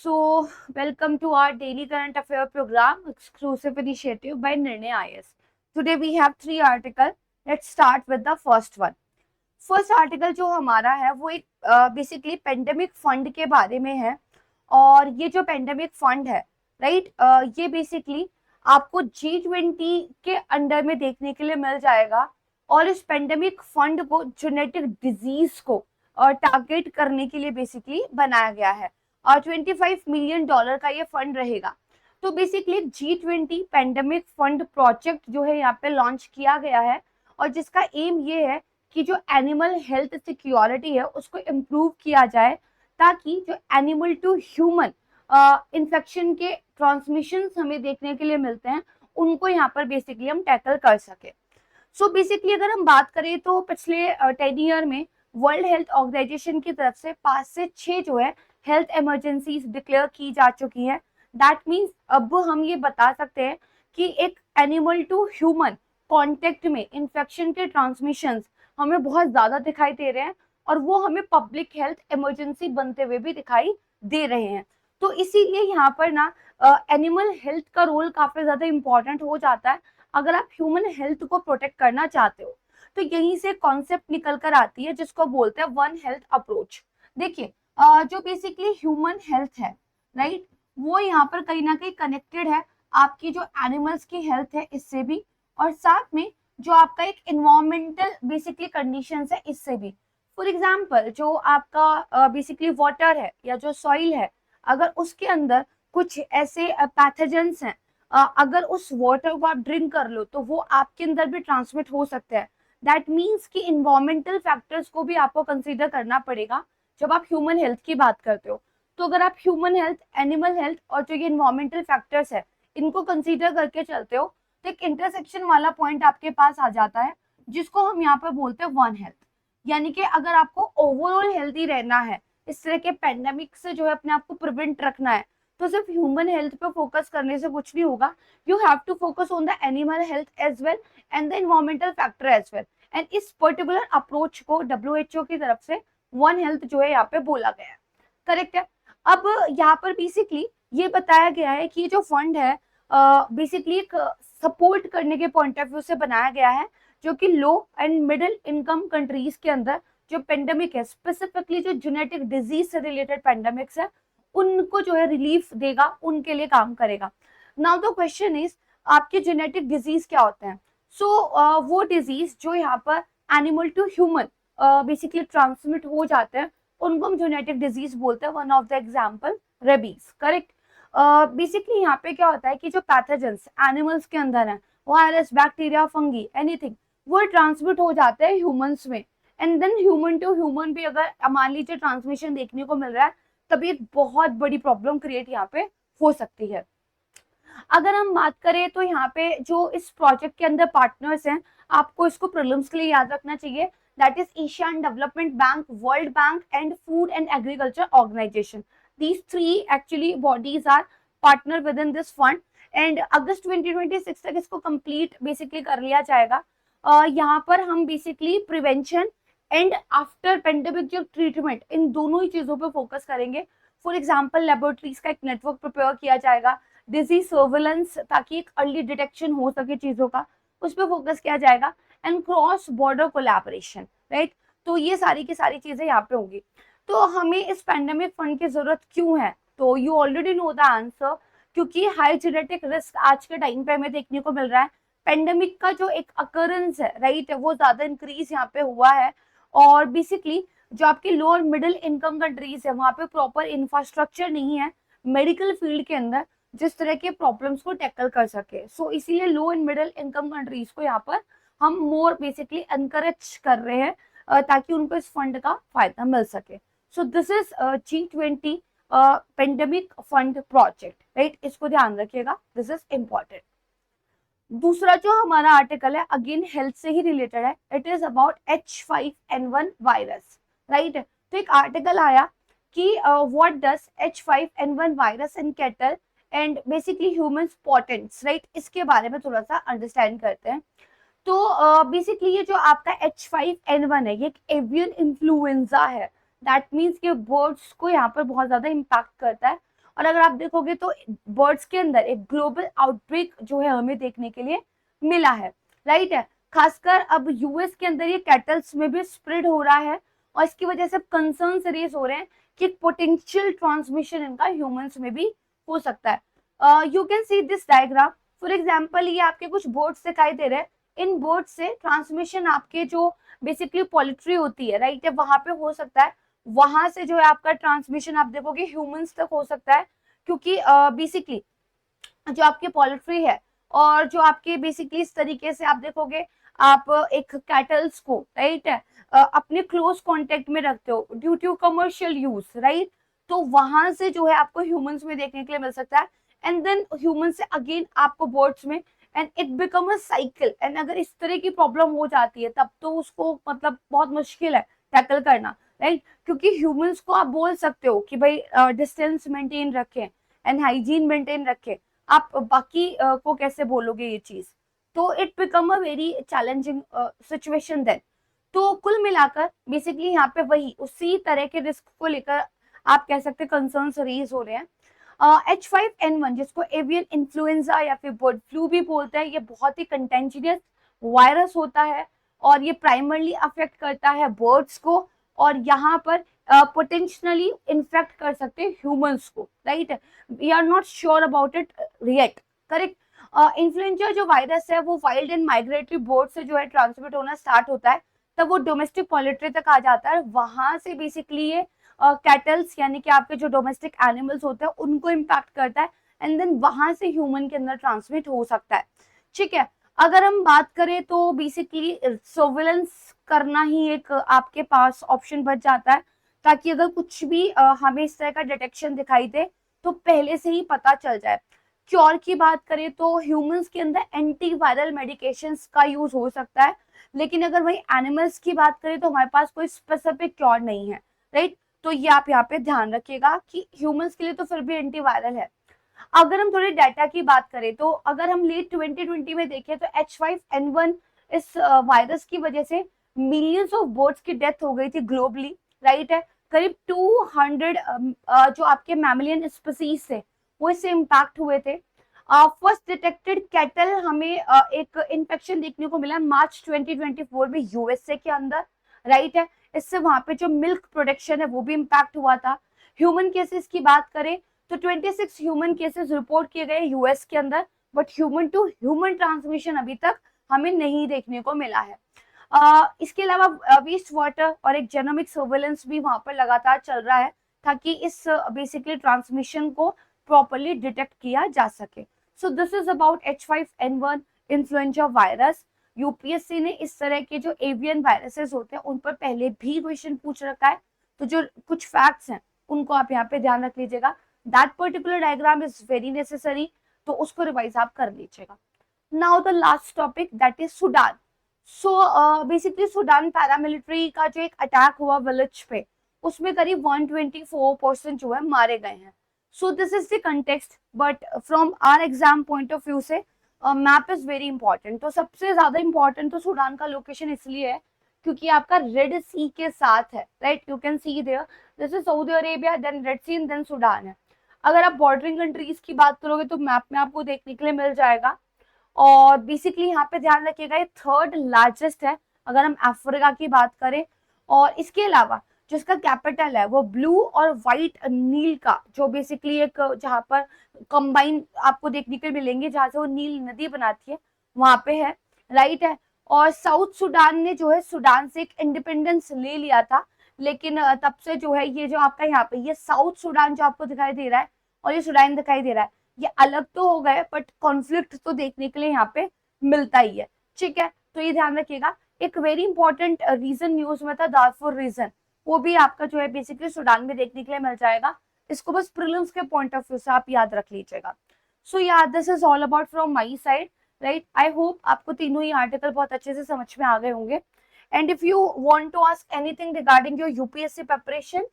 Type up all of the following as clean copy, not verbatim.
So, welcome to our daily current affair program, exclusive initiative by Nirnay IS. Today we have three articles. Let's start with the first one. First article जो हमारा है वो एक basically pandemic fund के बारे में है। और ये जो पेंडेमिक फंड है, राइट, ये बेसिकली आपको G20 के अंडर में देखने के लिए मिल जाएगा। और इस पेंडेमिक फंड को जेनेटिक डिजीज को टारगेट करने के लिए बेसिकली बनाया गया है। और $25 मिलियन का ये फंड रहेगा। तो basically G20 pandemic fund project जो है यहाँ पे लॉन्च किया गया है, और जिसका एम ये है कि जो एनिमल हेल्थ सिक्योरिटी है उसको इम्प्रूव किया जाए, ताकि जो एनिमल टू ह्यूमन इन्फेक्शन के ट्रांसमिशन हमें देखने के लिए मिलते हैं उनको यहाँ पर बेसिकली हम टैकल कर सके। सो बेसिकली अगर हम बात करें तो पिछले 10 ईयर में वर्ल्ड हेल्थ ऑर्गेनाइजेशन की तरफ से 5 से 6 जो है हेल्थ इमरजेंसीज डिक्लेयर की जा चुकी है। दैट मीन्स अब हम ये बता सकते हैं कि एक एनिमल टू ह्यूमन कॉन्टेक्ट में इन्फेक्शन के ट्रांसमिशन हमें बहुत ज्यादा दिखाई दे रहे हैं, और वो हमें पब्लिक हेल्थ इमरजेंसी बनते हुए भी दिखाई दे रहे हैं। तो इसीलिए यहाँ पर ना एनिमल हेल्थ का रोल काफी ज्यादा इंपॉर्टेंट हो जाता है अगर आप ह्यूमन हेल्थ को प्रोटेक्ट करना चाहते हो। तो यहीं से कॉन्सेप्ट निकल कर आती है जिसको बोलते हैं वन हेल्थ अप्रोच। देखिए, जो बेसिकली ह्यूमन हेल्थ है, राइट, वो यहाँ पर कहीं ना कहीं कनेक्टेड है आपकी जो एनिमल्स की हेल्थ है इससे भी, और साथ में जो आपका एक इन्वायरमेंटल बेसिकली कंडीशंस है इससे भी। फॉर एग्जांपल जो आपका बेसिकली वाटर है या जो सॉइल है, अगर उसके अंदर कुछ ऐसे पैथोजेंस हैं, अगर उस वाटर को आप ड्रिंक कर लो तो वो आपके अंदर भी ट्रांसमिट हो सकते हैं। दैट मीन्स कि इन्वायरमेंटल फैक्टर्स को भी आपको कंसीडर करना पड़ेगा जब आप ह्यूमन हेल्थ की बात करते हो। तो अगर आप ह्यूमन हेल्थ, एनिमल हेल्थ और जो ये इन्वायरमेंटल फैक्टर्स है इनको कंसीडर करके चलते हो तो एक इंटरसेक्शन वाला पॉइंट आपके पास आ जाता है जिसको हम यहाँ पर बोलते हैं वन हेल्थ। यानी कि अगर आपको ओवरऑल हेल्थी रहना है, इस तरह के पेंडेमिक से जो है अपने आप को प्रिवेंट रखना है, तो सिर्फ ह्यूमन हेल्थ पे फोकस करने से कुछ नहीं होगा। You have to focus on the animal health as well and the environmental factor as well. And इस पर्टिकुलर अप्रोच को WHO की तरफ से वन हेल्थ जो है यहाँ पे बोला गया है। करेक्ट है। अब यहाँ पर बेसिकली ये बताया गया है कि जो फंड है बेसिकली एक सपोर्ट करने के पॉइंट ऑफ व्यू से बनाया गया है, जो कि लो एंड मिडिल इनकम कंट्रीज के अंदर जो पेंडेमिक है, स्पेसिफिकली जो जेनेटिक डिजीज से रिलेटेड पेंडेमिक्स है, उनको जो है रिलीफ देगा, उनके लिए काम करेगा। नाउ द क्वेश्चन इज, आपके जेनेटिक डिजीज क्या होते हैं? सो वो डिजीज जो यहाँ पर animal to human basically transmit हो जाते हैं उनको हम जेनेटिक डिजीज बोलते हैं। One of the example rabies. Correct. Basically यहाँ पे क्या होता है कि जो पैथोजेंस एनिमल्स के अंदर है, वायरस, बैक्टीरिया, फंगी, एनीथिंग, वो ट्रांसमिट हो जाते हैं ह्यूमंस में। And then human to human भी अगर मान लीजिए ट्रांसमिशन देखने को मिल रहा है, तभी एक बहुत बड़ी प्रॉब्लम क्रिएट यहाँ पे हो सकती है। अगर हम बात करें तो यहाँ पे जो इस प्रोजेक्ट के अंदर पार्टनर्स हैं, आपको इसको प्रीलिम्स के लिए याद रखना चाहिए। That is Asian development bank, world bank and food and agriculture organization. These three actually bodies are partner within this fund, and अगस्त 2026 तक इसको कंप्लीट बेसिकली कर लिया जाएगा। यहाँ पर हम basically prevention and after pandemic जो ट्रीटमेंट, इन दोनों ही चीजों पे फोकस करेंगे। फॉर एग्जांपल लेबोरेटरीज का एक नेटवर्क प्रिपेयर किया जाएगा, डिजीज सर्वेलेंस ताकि एक अर्ली डिटेक्शन हो सके चीजों का, उस पर फोकस किया जाएगा, and cross border collaboration, right. तो ये सारी की सारी चीजें यहाँ पे होंगी। तो हमें इस पेंडेमिक फंड की जरूरत क्यों है? तो you already know the answer, क्योंकि हाई जेनेटिक रिस्क आज के टाइम पे हमें देखने को मिल रहा है। पेंडेमिक का जो एक अकरेंस है, राइट, वो ज्यादा इंक्रीज यहाँ पे हुआ है। और बेसिकली जो आपकी लो और मिडिल इनकम कंट्रीज है, वहां पे प्रॉपर इंफ्रास्ट्रक्चर नहीं है मेडिकल फील्ड के अंदर जिस तरह के प्रॉब्लम्स को टैकल कर सके। सो इसीलिए लो एंड मिडिल इनकम कंट्रीज को यहाँ पर हम मोर बेसिकली एनकरेज कर रहे हैं ताकि उनको इस फंड का फायदा मिल सके। सो this is G20 pandemic fund project, right, इसको ध्यान रखिएगा, दिस इज इंपॉर्टेंट। दूसरा जो हमारा आर्टिकल है अगेन हेल्थ से ही रिलेटेड है। It is about H5N1 virus, right. तो एक आर्टिकल आया कि what does H5N1 virus in cattle and basically human patients, right, इसके बारे में थोड़ा सा अंडरस्टैंड करते हैं। तो बेसिकली ये जो आपका H5N1 है, ये एक एवियन इन्फ्लुएंजा है। दैट मीन्स कि बर्ड्स को यहाँ पर बहुत ज्यादा इम्पैक्ट करता है, और अगर आप देखोगे तो बर्ड्स के अंदर एक ग्लोबल आउटब्रेक जो है हमें देखने के लिए मिला है, राइट है। खासकर अब यूएस के अंदर ये कैटल्स में भी स्प्रेड हो रहा है और इसकी वजह से कंसर्न्स रेज हो रहे हैं कि पोटेंशियल ट्रांसमिशन इनका ह्यूमंस में भी हो सकता है। You can see this diagram, for example ये आपके कुछ बोर्ड्स दिखाई दे रहे हैं। इन बोर्ड से ट्रांसमिशन आपके जो बेसिकली पोल्ट्री होती है, राइट है, वहां पे हो सकता है। वहां से जो है आपका ट्रांसमिशन आप देखोगे ह्यूमंस तक हो सकता है, क्योंकि बेसिकली जो आपकी पोल्ट्री है और जो आपके बेसिकली इस तरीके से आप देखोगे आप एक कैटल्स को, राइट है, अपने क्लोज कांटेक्ट में रखते हो due to commercial use, right. तो वहां से जो है आपको ह्यूमंस में देखने के लिए मिल सकता है एंड देन ह्यूमन से अगेन आपको बर्ड्स में, and it become a cycle. And अगर इस तरह की प्रॉब्लम हो जाती है तब तो उसको मतलब बहुत मुश्किल है टैकल करना, राइट। क्योंकि ह्यूमंस को आप बोल सकते हो कि भाई डिस्टेंस मेंटेन रखें एंड हाइजीन मेंटेन रखें, आप बाकी को कैसे बोलोगे ये चीज। तो it become a very challenging situation then. तो कुल मिलाकर बेसिकली यहाँ पे वही उसी तरह के रिस्क को लेकर आप कह सकते हैं कंसर्न्स रेज हो रहे हैं। H5N1 जिसको एवियन इन्फ्लुएंजा या फिर बर्ड फ्लू भी बोलते हैं, ये बहुत ही कंटेंजियस वायरस होता है और ये प्राइमरली अफेक्ट करता है बर्ड्स को और यहाँ पर पोटेंशियली इन्फेक्ट कर सकते हैं ह्यूमंस को, right. We are not sure about it yet, correct. Influenza जो वायरस है वो वाइल्ड एंड माइग्रेटरी बर्ड से जो है ट्रांसमिट होना स्टार्ट होता है, तब वो डोमेस्टिक पोल्ट्री तक आ जाता है, वहां से बेसिकली ये कैटल्स यानी कि आपके जो डोमेस्टिक एनिमल्स होते हैं उनको इम्पैक्ट करता है एंड देन वहां से ह्यूमन के अंदर ट्रांसमिट हो सकता है, ठीक है। अगर हम बात करें तो बेसिकली सर्विलेंस करना ही एक आपके पास ऑप्शन बच जाता है, ताकि अगर कुछ भी हमें इस तरह का डिटेक्शन दिखाई दे तो पहले से ही पता चल जाए। क्योर की बात करें तो ह्यूमंस के अंदर एंटीवायरल मेडिकेशंस का यूज हो सकता है, लेकिन अगर वही एनिमल्स की बात करें तो हमारे पास कोई स्पेसिफिक क्योर नहीं है, राइट। तो ये आप यहाँ पे ध्यान रखिएगा कि ह्यूमंस के लिए तो फिर भी एंटीवायरल है। अगर हम थोड़े डाटा की बात करें तो अगर हम लेट 2020 में देखें तो H5N1 इस वायरस की वजह से मिलियंस ऑफ बर्ड्स की डेथ हो गई थी ग्लोबली, राइट है। करीब 200 जो आपके मैमलियन स्पीसीज थे वो इससे इम्पैक्ट हुए थे। फर्स्ट डिटेक्टेड कैटल हमें एक इन्फेक्शन देखने को मिला मार्च 2024 में यूएसए के अंदर, राइट है। इससे वहां पे जो मिल्क प्रोडक्शन है वो भी इम्पैक्ट हुआ था। ह्यूमन केसेस की बात करें तो 26 ह्यूमन केसेस रिपोर्ट किए गए यूएस के अंदर, but human to human transmission अभी तक हमें नहीं देखने को मिला है। इसके अलावा वेस्ट वाटर और एक जेनोमिक सर्वेलेंस भी वहां पर लगातार चल रहा है, ताकि इस बेसिकली ट्रांसमिशन को प्रॉपरली डिटेक्ट किया जा सके। सो this is about H5N1 influenza virus. UPSC ने इस तरह के जो एवियन वायरसेस होते हैं उन पर पहले भी क्वेश्चन पूछ रखा है, तो जो कुछ फैक्ट्स हैं उनको आप यहाँ पे ध्यान रख लीजिएगा। That particular diagram is very necessary, तो उसको रिवाइज आप कर लीजिएगा। Now the last topic that is Sudan. So basically Sudan paramilitary का जो एक अटैक हुआ विलेज पे, उसमें करीब 124% जो है मारे गए हैं। So this is the context, but from our exam point of view से मैप इज वेरी इंपॉर्टेंट। तो सबसे ज्यादा इंपॉर्टेंट तो सूडान का लोकेशन इसलिए है क्योंकि आपका रेड सी के साथ है, right. You can see there this is Saudi Arabia, then red sea and then Sudan है। अगर आप बॉर्डरिंग कंट्रीज की बात करोगे तो मैप में आपको देखने के लिए मिल जाएगा। और बेसिकली यहाँ पे ध्यान रखिएगा ये थर्ड लार्जेस्ट है अगर हम अफ्रीका की बात करें। और इसके अलावा जो इसका कैपिटल है वो ब्लू और व्हाइट नील का जो बेसिकली एक जहाँ पर कंबाइन आपको देखने को मिलेंगे, जहाँ से वो नील नदी बनाती है वहां पे है, राइट है। और साउथ सूडान ने जो है सूडान से एक इंडिपेंडेंस ले लिया था, लेकिन तब से जो है ये जो आपका यहाँ पे ये साउथ सूडान जो आपको दिखाई दे रहा है और ये सूडान दिखाई दे रहा है, ये अलग तो हो गए बट कॉन्फ्लिक्ट तो देखने के लिए यहाँ पे मिलता ही है, ठीक है। तो ये ध्यान रखिएगा। एक वेरी इंपॉर्टेंट रीजन न्यूज में था दारफुर रीजन, वो भी आपका जो है बेसिकली सूडान में देखने के लिए मिल जाएगा। इसको बस प्रीलिम्स के पॉइंट ऑफ व्यू से आप याद रख लीजिएगा। सो या this is all about from my side, right. I hope आपको तीनों ही आर्टिकल बहुत अच्छे से समझ में आ गए होंगे। And if you want to ask anything regarding your UPSC preparation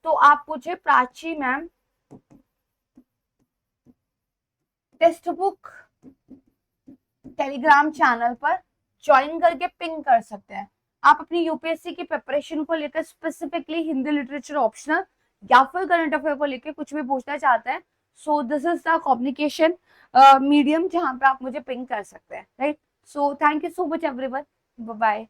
तो आप मुझे Prachi ma'am text book telegram channel पर ज्वाइन करके पिंग कर सकते हैं। आप अपनी यूपीएससी की प्रिपरेशन को लेकर स्पेसिफिकली हिंदी लिटरेचर ऑप्शनल या फिर करंट अफेयर को लेके कुछ भी पूछना चाहते हैं, so this is the communication medium जहाँ पे आप मुझे पिंग कर सकते हैं, right? So thank you so much everyone, bye bye.